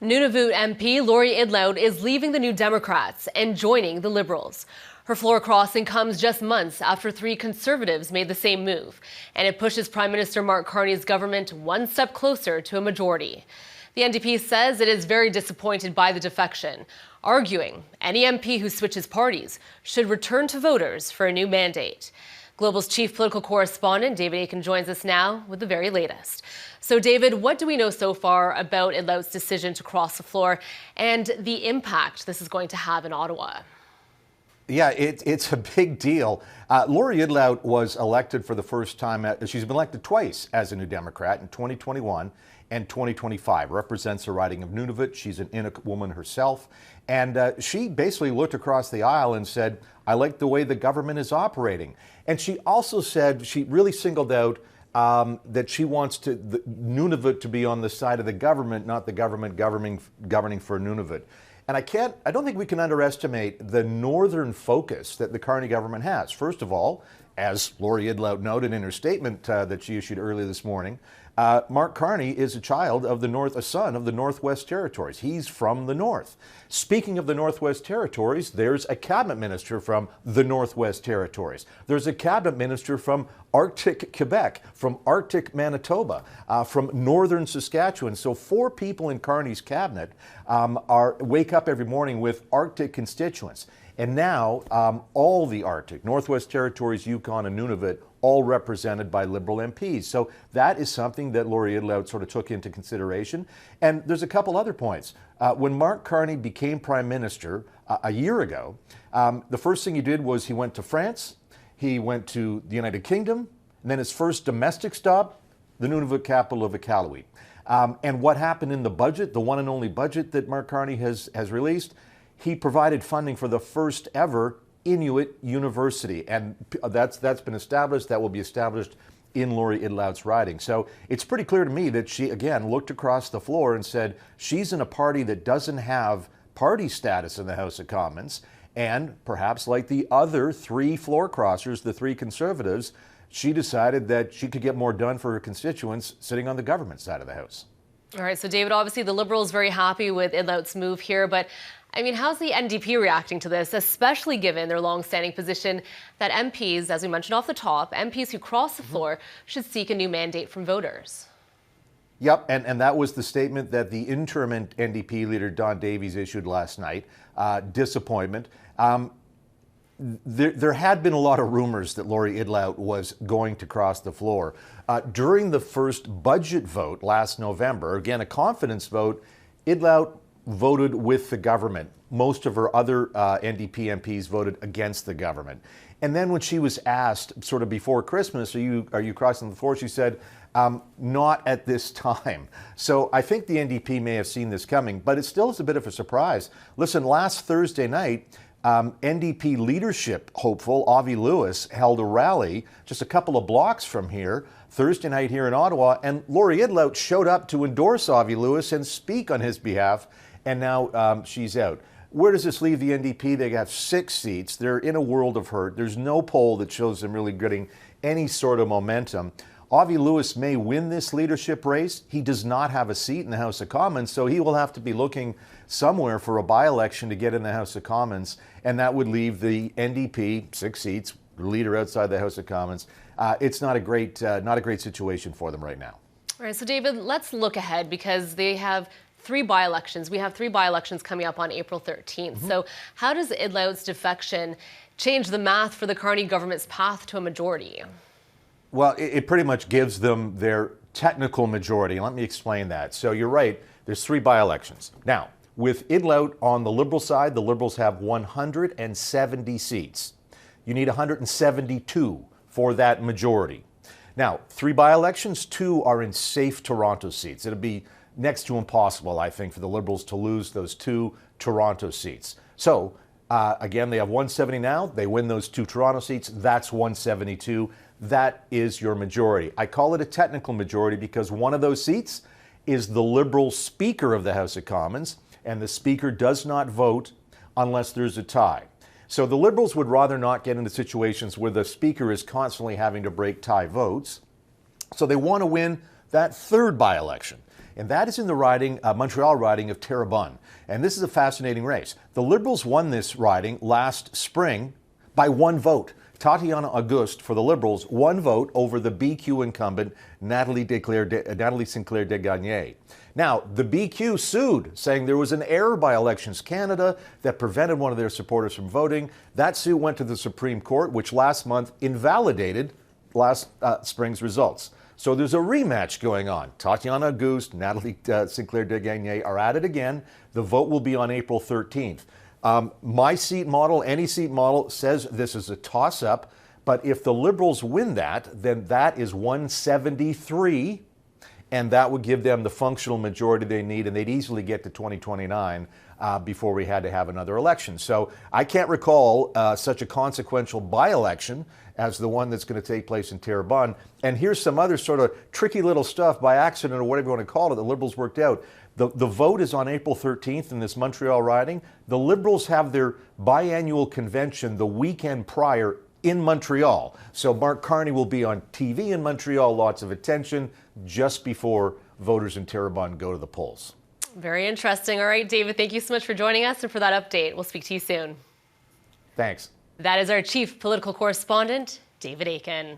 Nunavut MP Lori Idlout is leaving the New Democrats and joining the Liberals. Her floor crossing comes just months after three Conservatives made the same move, and it pushes Prime Minister Mark Carney's government one step closer to a majority. The NDP says it is very disappointed by the defection, arguing any MP who switches parties should return to voters for a new mandate. Global's chief political correspondent, David Akin, joins us now with the very latest. So, David, what do we know so far about Idlout's decision to cross the floor and the impact this is going to have in Ottawa? Yeah, it's a big deal. Lori Idlout was elected for the first time. She's been elected twice as a New Democrat in 2021 and 2025. Represents the riding of Nunavut. She's an Inuk woman herself. And she basically looked across the aisle and said, I like the way the government is operating. And she also said, she really singled out that she wants Nunavut to be on the side of the government, not the government governing for Nunavut. And I don't think we can underestimate the northern focus that the Carney government has. First of all, as Lori Idlout noted in her statement that she issued earlier this morning, Mark Carney is a son of the Northwest Territories. He's from the North. Speaking of the Northwest Territories, there's a cabinet minister from the Northwest Territories. There's a cabinet minister from Arctic Quebec, from Arctic Manitoba, from Northern Saskatchewan. So 4 people in Carney's cabinet wake up every morning with Arctic constituents. And now all the Arctic, Northwest Territories, Yukon, and Nunavut, all represented by Liberal MPs. So that is something that Lori Idlout sort of took into consideration. And there's a couple other points. When Mark Carney became Prime Minister a year ago, the first thing he did was he went to France, he went to the United Kingdom, and then his first domestic stop, the Nunavut capital of Iqaluit. And what happened in the budget, the one and only budget that Mark Carney has released, he provided funding for the first ever Inuit University, and that's been established. That will be established in Lori Idlout's riding. So it's pretty clear to me that she, again, looked across the floor and said she's in a party that doesn't have party status in the House of Commons, and perhaps like the other 3 floor crossers, the 3 Conservatives, she decided that she could get more done for her constituents sitting on the government side of the House. All right, so David, obviously the Liberals very happy with Idlout's move here, but I mean, how's the NDP reacting to this, especially given their long-standing position that MPs, as we mentioned off the top, MPs who cross the floor should seek a new mandate from voters? Yep, and that was the statement that the interim NDP leader, Don Davies, issued last night. Disappointment. There had been a lot of rumors that Lori Idlout was going to cross the floor. During the first budget vote last November, again, a confidence vote, Idlout voted with the government. Most of her other NDP MPs voted against the government. And then when she was asked sort of before Christmas, are you crossing the floor? She said, not at this time. So I think the NDP may have seen this coming, but it still is a bit of a surprise. Listen, last Thursday night, NDP leadership hopeful Avi Lewis held a rally just a couple of blocks from here, Thursday night here in Ottawa, and Lori Idlout showed up to endorse Avi Lewis and speak on his behalf, and now she's out. Where does this leave the NDP? They have 6 seats. They're in a world of hurt. There's no poll that shows them really getting any sort of momentum. Avi Lewis may win this leadership race. He does not have a seat in the House of Commons, so he will have to be looking somewhere for a by-election to get in the House of Commons, and that would leave the NDP 6 seats, leader outside the House of Commons. It's not a great situation for them right now. All right, so David, let's look ahead because they have 3 by-elections. We have 3 by-elections coming up on April 13th. So how does Idlout's defection change the math for the Carney government's path to a majority? Well, it pretty much gives them their technical majority. Let me explain that. So you're right, there's 3 by-elections. Now, with Idlout on the Liberal side, the Liberals have 170 seats. You need 172 for that majority. Now, 3 by-elections, 2 are in safe Toronto seats. It'll be next to impossible, I think, for the Liberals to lose those 2 Toronto seats. So, again, they have 170 now. They win those 2 Toronto seats. That's 172. That is your majority. I call it a technical majority because one of those seats is the Liberal Speaker of the House of Commons, and the Speaker does not vote unless there's a tie. So the Liberals would rather not get into situations where the Speaker is constantly having to break tie votes. So they want to win that 3rd by-election. and that is in the riding, Montreal riding of Terrebonne. And this is a fascinating race. The Liberals won this riding last spring by 1 vote. Tatiana Auguste for the Liberals, 1 vote over the BQ incumbent Natalie Sinclair de Gagné. Now, the BQ sued, saying there was an error by Elections Canada that prevented one of their supporters from voting. That suit went to the Supreme Court, which last month invalidated last spring's results. So there's a rematch going on. Tatiana Auguste, Natalie Sinclair de Gagné are at it again. The vote will be on April 13th. My seat model, any seat model, says this is a toss-up, but if the Liberals win that, then that is 173, and that would give them the functional majority they need, and they'd easily get to 2029 before we had to have another election. So I can't recall such a consequential by-election as the one that's going to take place in Terrebonne. And here's some other sort of tricky little stuff by accident or whatever you want to call it, the Liberals worked out. The vote is on April 13th in this Montreal riding. The Liberals have their biannual convention the weekend prior in Montreal. So Mark Carney will be on TV in Montreal, lots of attention, just before voters in Terrebonne go to the polls. Very interesting. All right, David, thank you so much for joining us and for that update. We'll speak to you soon. Thanks. That is our chief political correspondent, David Akin.